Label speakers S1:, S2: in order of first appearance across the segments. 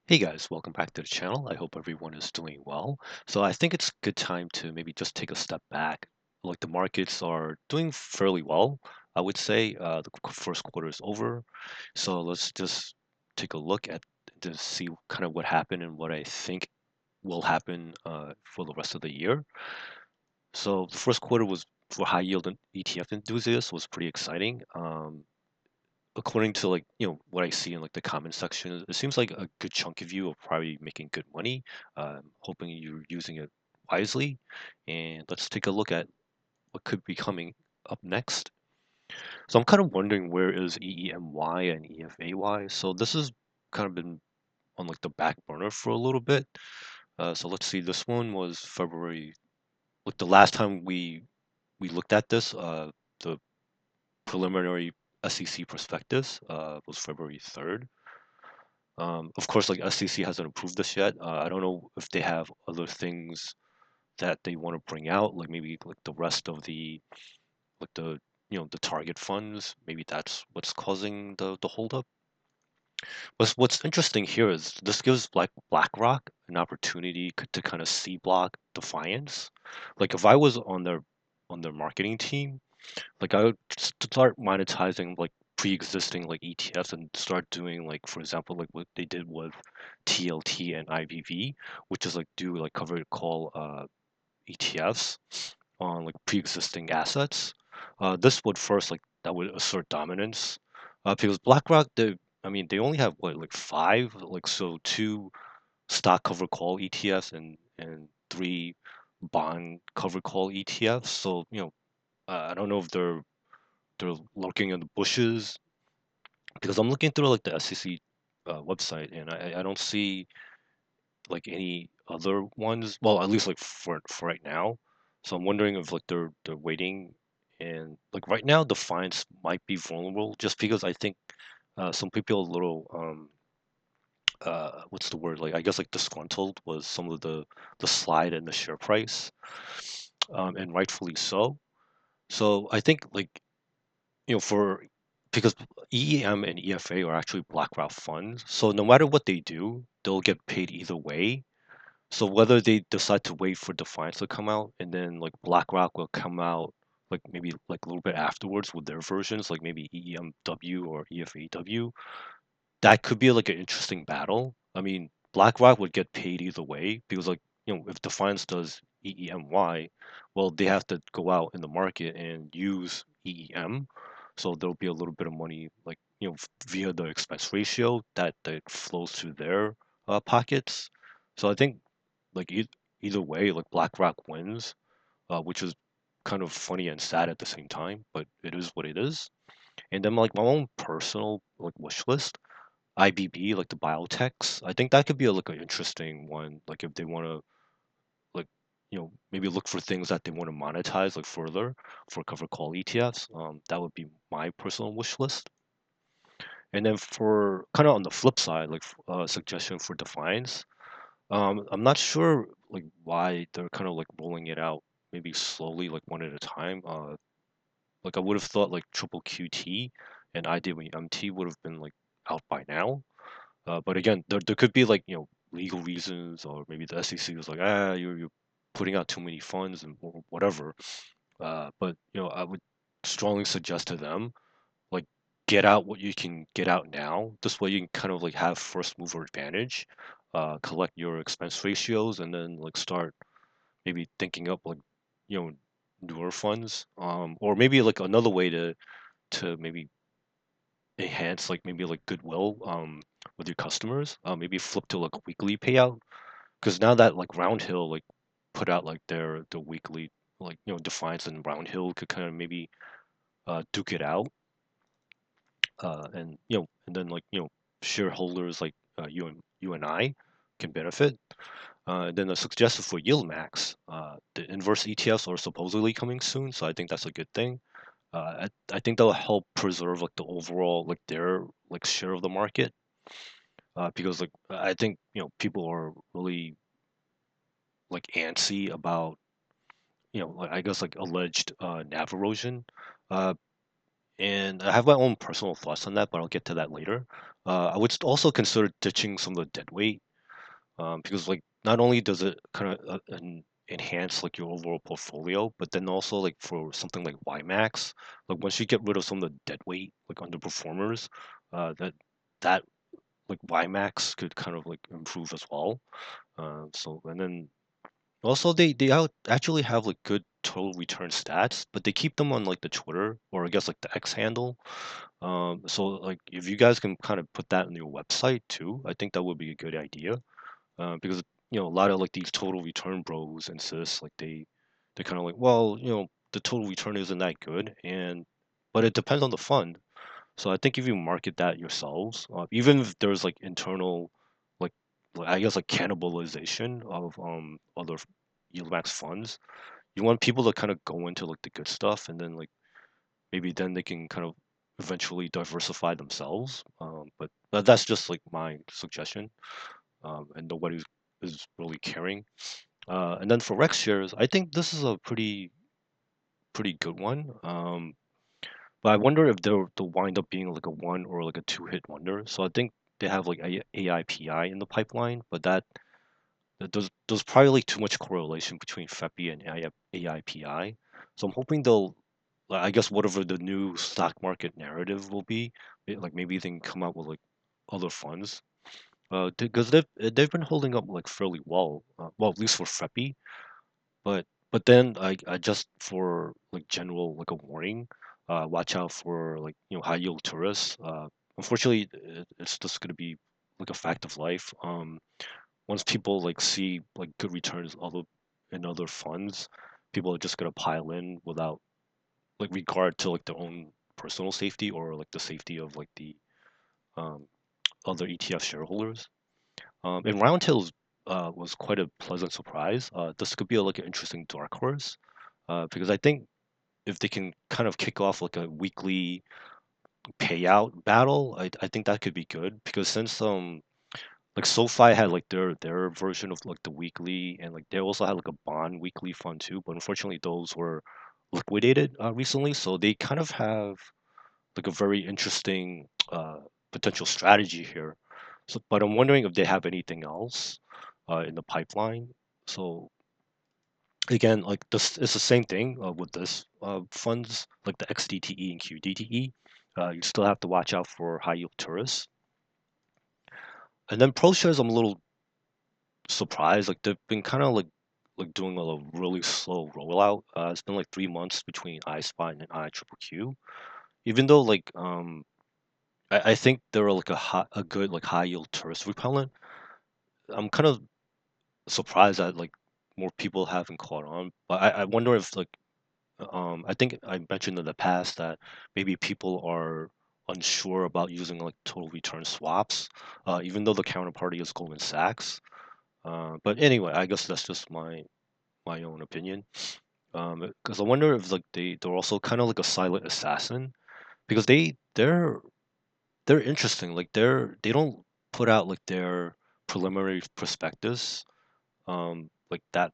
S1: Hey guys, welcome back to the channel. I hope everyone is doing well. So I think it's a good time to maybe just take a step back. Like the markets are doing fairly well, I would say. The first quarter is over. So let's just take a look at to see kind of what happened and what I think will happen for the rest of the year. So the first quarter was for high yield and ETF enthusiasts was pretty exciting. According to what I see in like the comment section, it seems like a good chunk of you are probably making good money. Hoping you're using it wisely. And let's take a look at what could be coming up next. So I'm kind of wondering where is EEMY and EFAY? So this has kind of been on like the back burner for a little bit. So let's see. This one was February. Like the last time we looked at this, the preliminary SEC prospectus was February 3rd. Of course, like SEC hasn't approved this yet. I don't know if they have other things that they want to bring out, like maybe like the rest of the like the the target funds. Maybe that's what's causing the holdup. But what's interesting here is this gives BlackRock an opportunity to kind of C block Defiance. Like if I was on their marketing team, like I would start monetizing like pre-existing like ETFs and start doing like for example like what they did with TLT and IVV, which is like do like covered call ETFs on like pre-existing assets. This would first like that would assert dominance because BlackRock they only have what like five like so two stock cover call ETFs and three bond cover call ETFs. So I don't know if they're lurking in the bushes because I'm looking through like the SEC website and I don't see like any other ones. Well, at least like for right now. So I'm wondering if like they're waiting and like right now the fines might be vulnerable just because I think some people are a little what's the word like I guess like disgruntled was some of the slide in the share price and rightfully so. So I think like for because EEM and EFA are actually BlackRock funds, so no matter what they do, they'll get paid either way. So whether they decide to wait for Defiance to come out and then like BlackRock will come out like maybe like a little bit afterwards with their versions, like maybe EEMW or EFAW, that could be like an interesting battle. I mean, BlackRock would get paid either way because like if Defiance does EEMY, well they have to go out in the market and use EEM, so there'll be a little bit of money like via the expense ratio that flows through their pockets. So I think like either way, like BlackRock wins, which is kind of funny and sad at the same time, but it is what it is. And then like my own personal like wish list. IBB, like the biotechs. I think that could be like an interesting one. Like if they want to like maybe look for things that they want to monetize like further for cover call ETFs. That would be my personal wish list. And then for kind of on the flip side, like suggestion for Defiance. I'm not sure like why they're kind of like rolling it out maybe slowly like one at a time. Like I would have thought like triple QT and IWMT would have been like out by now. But again, there could be like legal reasons, or maybe the SEC was like, you're putting out too many funds and whatever. But I would strongly suggest to them like get out what you can get out now. This way you can kind of like have first mover advantage, collect your expense ratios, and then like start maybe thinking up like you know newer funds. Or maybe like another way to maybe enhance like maybe like goodwill with your customers, maybe flip to like a weekly payout because now that like Roundhill like put out like their weekly like Defiance and Roundhill could kind of maybe duke it out, and and then like shareholders like you and I can benefit. And then a suggestion for yield max, the inverse ETFs are supposedly coming soon, so I think that's a good thing. I think that'll help preserve like the overall like their like share of the market, because like I think people are really like antsy about like I guess like alleged NAV erosion, uh, and I have my own personal thoughts on that, but I'll get to that later. I would also consider ditching some of the dead weight, because like not only does it kind of enhance like your overall portfolio, but then also like for something like YMAX, like once you get rid of some of the dead weight like underperformers, that like YMAX could kind of like improve as well. So and then also actually have like good total return stats, but they keep them on like the Twitter or I guess like the X handle. So like if you guys can kind of put that on your website too, I think that would be a good idea. Because a lot of like these total return bros insist like they're kind of like, well, the total return isn't that good, and but it depends on the fund. So I think if you market that yourselves, even if there's like internal, like, I guess like cannibalization of other yield max funds, you want people to kind of go into like the good stuff, and then like maybe then they can kind of eventually diversify themselves. But that's just like my suggestion, and nobody is really caring. And then for Rex shares, I think this is a pretty good one. But I wonder if they'll wind up being like a one or like a two-hit wonder. So I think they have like AIPI in the pipeline, but there's probably like too much correlation between FEPI and AIPI. So I'm hoping they'll, like, I guess whatever the new stock market narrative will be, like maybe they can come out with like other funds. Because they've been holding up like fairly well, well at least for FEPI. But then I just for like general like a warning, watch out for like high yield tourists. Unfortunately, it's just gonna be like a fact of life. Once people like see like good returns in other funds, people are just gonna pile in without like regard to like their own personal safety or like the safety of like the um, other ETF shareholders. And Roundtails was quite a pleasant surprise. This could be like an interesting dark horse, because I think if they can kind of kick off like a weekly payout battle, I think that could be good because since like SoFi had like their version of like the weekly, and like they also had like a bond weekly fund too, but unfortunately those were liquidated recently, so they kind of have like a very interesting potential strategy here. So, but I'm wondering if they have anything else in the pipeline. So again, like this, it's the same thing with this funds, like the XDTE and QDTE. You still have to watch out for high yield tourists. And then pro shares, I'm a little surprised. Like they've been kind of like doing a really slow rollout. It's been like 3 months between iSpot and IQQQ. Even though like I think they're like a good like high yield tourist repellent. I'm kind of surprised that like more people haven't caught on. But I wonder if like I think I mentioned in the past that maybe people are unsure about using like total return swaps, even though the counterparty is Goldman Sachs. But anyway, I guess that's just my own opinion. Because I wonder if like they're also kind of like a silent assassin because they're interesting. Like they don't put out like their preliminary prospectus like that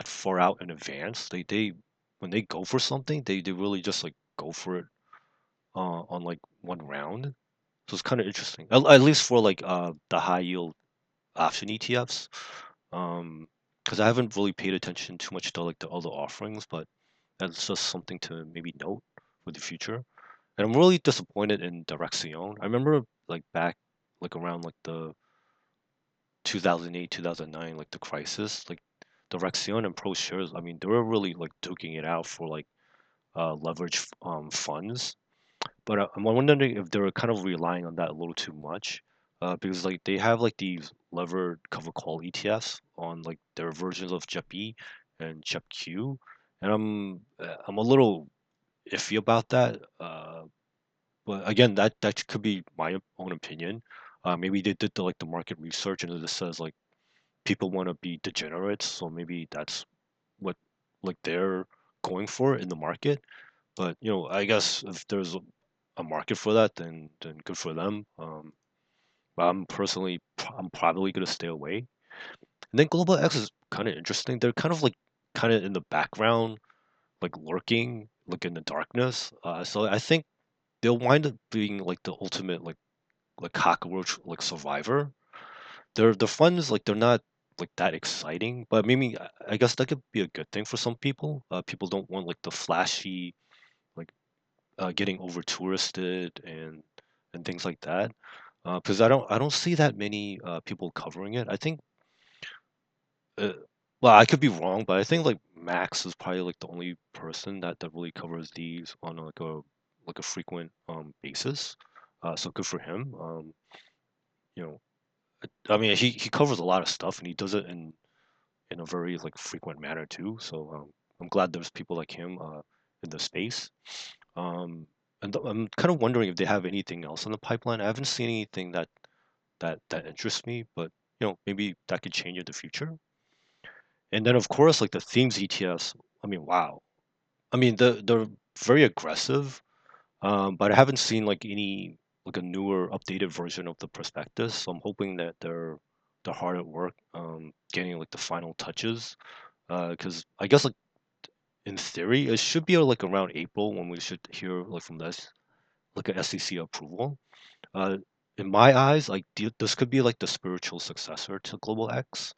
S1: far out in advance. They when they go for something, they really just like go for it on like one round. So it's kind of interesting. At least for like the high yield option ETFs. Because I haven't really paid attention too much to like the other offerings, but that's just something to maybe note for the future. And I'm really disappointed in Direccion. I remember like back like around like the 2008, 2009, like the crisis, like Direccion and Pro Shares, I mean, they were really like duking it out for like leverage funds. But I'm wondering if they were kind of relying on that a little too much, because like they have like these levered cover call ETFs on like their versions of JEP-E and JEP-Q, and I'm a little iffy about that. But again, that could be my own opinion. Maybe they did like the market research and it just says like people want to be degenerates, so maybe that's what like they're going for in the market. But I guess if there's a market for that, then good for them. But I'm probably gonna stay away. And then Global X is kind of interesting. They're kind of like kind of in the background, like lurking. look in the darkness. So I think they'll wind up being like the ultimate like cockroach like survivor. The funds like they're not like that exciting, but maybe I guess that could be a good thing for some people. People don't want like the flashy like getting over touristed and things like that. Because I don't see that many people covering it. I think uh, well I could be wrong, but I think like Max is probably like the only person that really covers these on like a frequent basis. So good for him. You know, I mean he covers a lot of stuff and he does it in a very like frequent manner too. So I'm glad there's people like him in the space. Um, I'm kind of wondering if they have anything else in the pipeline. I haven't seen anything that interests me, but maybe that could change in the future. And then of course like the themes ETFs. I mean, wow. I mean they're very aggressive, but I haven't seen like any like a newer updated version of the prospectus. So I'm hoping that they're hard at work getting like the final touches. Because I guess like in theory it should be like around April when we should hear like from this like a SEC approval. Uh, in my eyes, like this could be like the spiritual successor to Global X.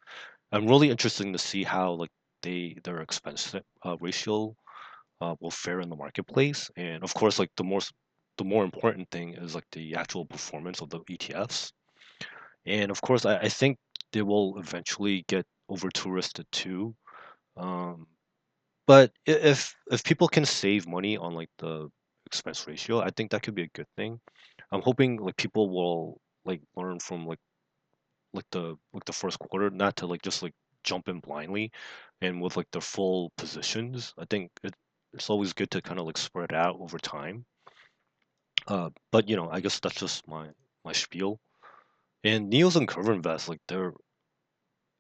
S1: I'm really interested to see how like their expense ratio will fare in the marketplace, and of course, like the more important thing is like the actual performance of the ETFs. And of course, I think they will eventually get over touristed too. Um, but if people can save money on like the expense ratio, I think that could be a good thing. I'm hoping like people will like learn from like the first quarter, not to like just like jump in blindly, and with like their full positions. I think it's always good to kind of like spread out over time. But I guess that's just my spiel. And Neos and Curve Invest, like they're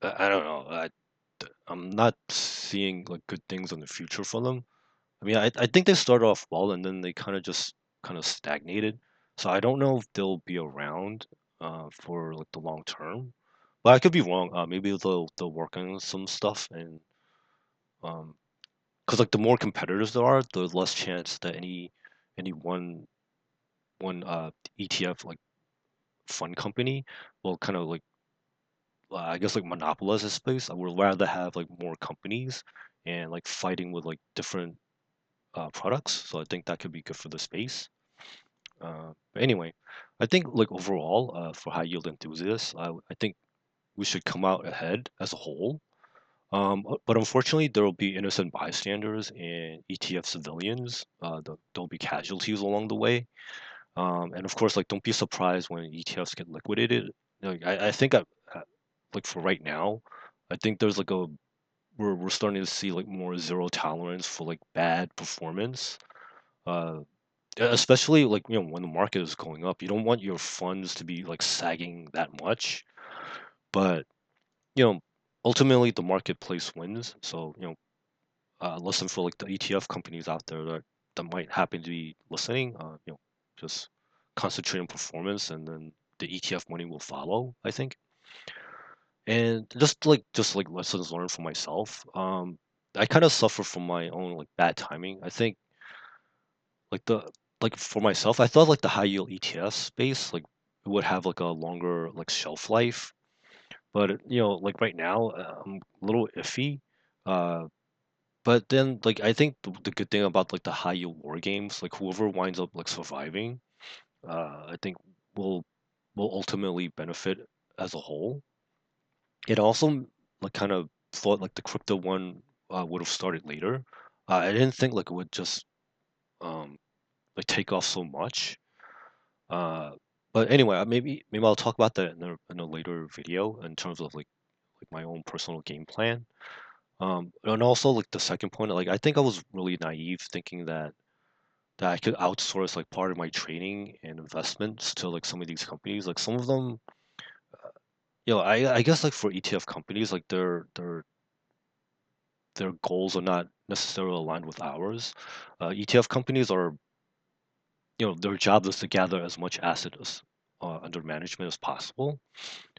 S1: I don't know. I'm not seeing like good things in the future for them. I mean, I think they started off well and then they kind of stagnated. So I don't know if they'll be around for like the long term. But I could be wrong. Maybe they'll work on some stuff and um, because like the more competitors there are, the less chance that any one ETF like fund company will kind of like I guess like monopolize this space. I would rather have like more companies and like fighting with like different products. So I think that could be good for the space. But anyway, I think like overall, for high yield enthusiasts, I think we should come out ahead as a whole. But unfortunately, there will be innocent bystanders and ETF civilians. There'll be casualties along the way. And of course, like don't be surprised when ETFs get liquidated. I think like for right now, I think there's like a we're starting to see like more zero tolerance for like bad performance. Uh, Especially like when the market is going up, you don't want your funds to be like sagging that much. But you know, ultimately the marketplace wins. So listen for like the ETF companies out there that might happen to be listening. Just concentrate on performance, and then the ETF money will follow. I think, and just like lessons learned for myself. I kind of suffer from my own like bad timing. I think like for myself, I thought like the high yield ETF space like it would have like a longer like shelf life, but like right now I'm a little iffy. Uh, but then like I think the good thing about like the high yield war games, like whoever winds up like surviving, I think will will ultimately benefit as a whole. It also like kind of thought like the crypto one would have started later. I didn't think like it would just um like take off so much. Uh, but anyway, maybe I'll talk about that in a later video in terms of like my own personal game plan. And also like the second point, like I think I was really naive thinking that I could outsource like part of my trading and investments to like some of these companies. Like some of them, I guess like for ETF companies, like their goals are not necessarily aligned with ours. ETF companies are, their job is to gather as much assets under management as possible,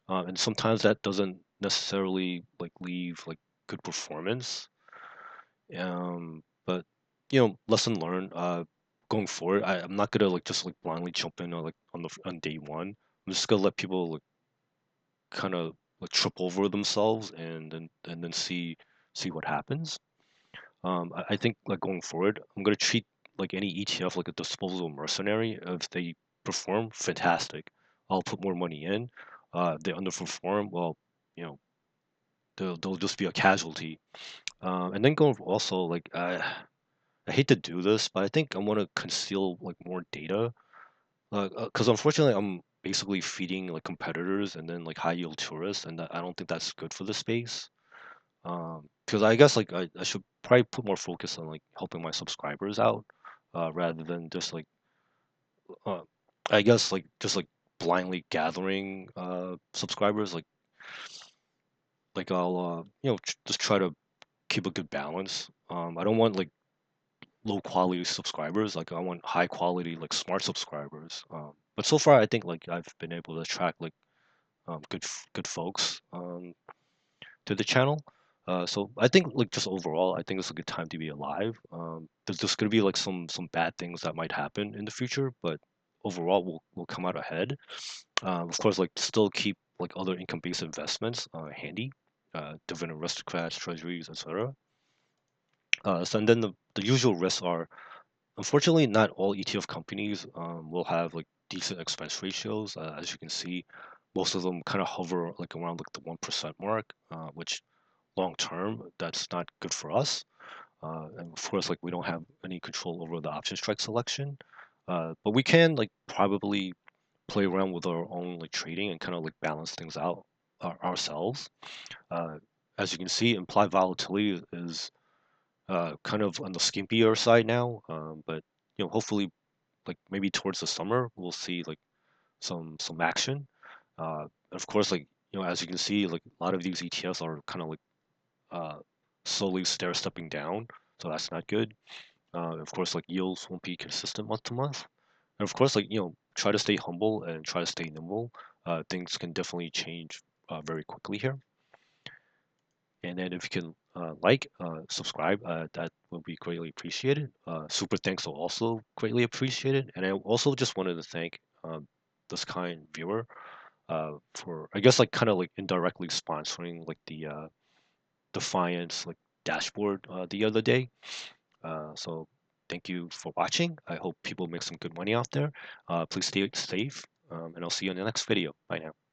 S1: and sometimes that doesn't necessarily like leave like good performance. But lesson learned. Going forward, I'm not gonna like just like blindly jump in like on day one. I'm just gonna let people like kind of like trip over themselves and then see what happens. I think like going forward, I'm gonna treat like any ETF like a disposable mercenary. If they perform, fantastic. I'll put more money in. If they underperform, well, you know, they'll just be a casualty. And then going also like I hate to do this, but I think I want to conceal like more data, because unfortunately I'm basically feeding like competitors and then like high yield tourists, and I don't think that's good for the space. Because I guess like I should probably put more focus on like helping my subscribers out, rather than just like uh, I guess like just like blindly gathering subscribers. Like I'll just try to keep a good balance. I don't want like low quality subscribers. Like I want high quality like smart subscribers. But so far I think like I've been able to attract like good folks to the channel. So I think like just overall, I think it's a good time to be alive. There's just gonna be like some bad things that might happen in the future, but overall we'll come out ahead. Of course, like still keep like other income-based investments handy, dividend aristocrats, treasuries, etc. So and then the usual risks are unfortunately not all ETF companies will have like decent expense ratios. As you can see, most of them kind of hover like around like the 1% mark, which long term, that's not good for us. And of course, like we don't have any control over the option strike selection, but we can like probably play around with our own like trading and kind of like balance things out ourselves. Uh, as you can see, implied volatility is kind of on the skimpier side now, but hopefully, like maybe towards the summer, we'll see like some action. Of course, like as you can see, like a lot of these ETFs are kind of like uh, slowly stair stepping down, so that's not good. Of course, like yields won't be consistent month to month, and of course, like try to stay humble and try to stay nimble. Things can definitely change very quickly here. And then if you can subscribe, that will be greatly appreciated. Super thanks are also greatly appreciated. And I also just wanted to thank this kind viewer for I guess like kind of like indirectly sponsoring like the Defiance like dashboard the other day. So thank you for watching. I hope people make some good money out there. Please stay safe, and I'll see you in the next video. Bye now.